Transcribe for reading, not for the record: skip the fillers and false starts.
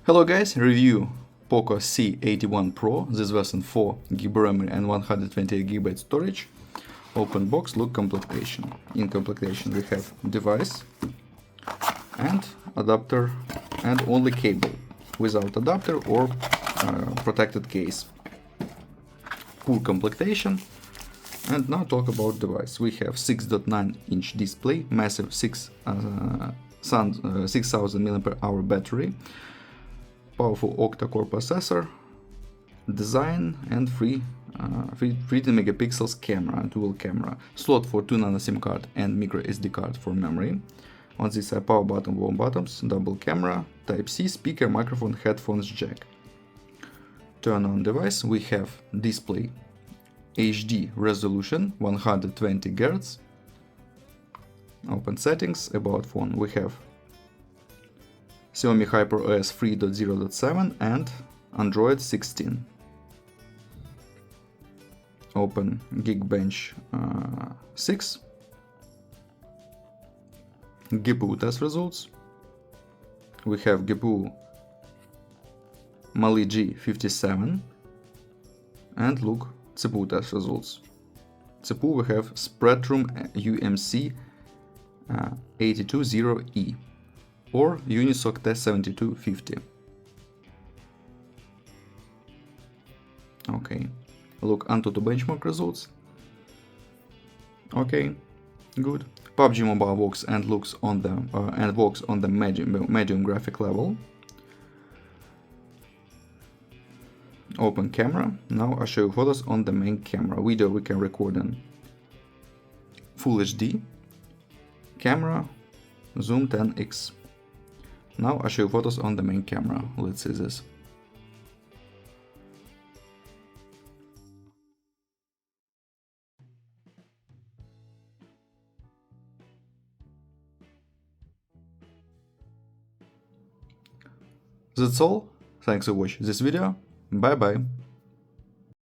Hello guys, review POCO C81 Pro, this version 4GB RAM and 128GB storage. Open box, look completion. In completion we have device and adapter and only cable, without adapter or protected case. Poor completion. And now talk about device. We have 6.9-inch display, massive 6000 mAh battery, powerful octa-core processor, design and 30 megapixels camera, dual camera, slot for 2 nano SIM card and micro SD card for memory. On this side power button, warm buttons, double camera, Type-C, speaker, microphone, headphones jack. Turn on device, we have display HD resolution 120 Hz. Open settings, about phone, we have Xiaomi HyperOS 3.0.7 and Android 16. Open Geekbench 6. GPU test results. We have GPU Mali G57 and look CPU test results. CPU we have Spreadtrum UMC 820E or Unisoc Test 7250. Okay, look Antutu benchmark results. Okay, good. PUBG Mobile works and works on the medium graphic level. Open camera. Now I show you photos on the main camera. Video we can record in Full HD. Camera zoom 10x. Now I show you photos on the main camera. Let's see this. That's all. Thanks for watching this video. Bye bye.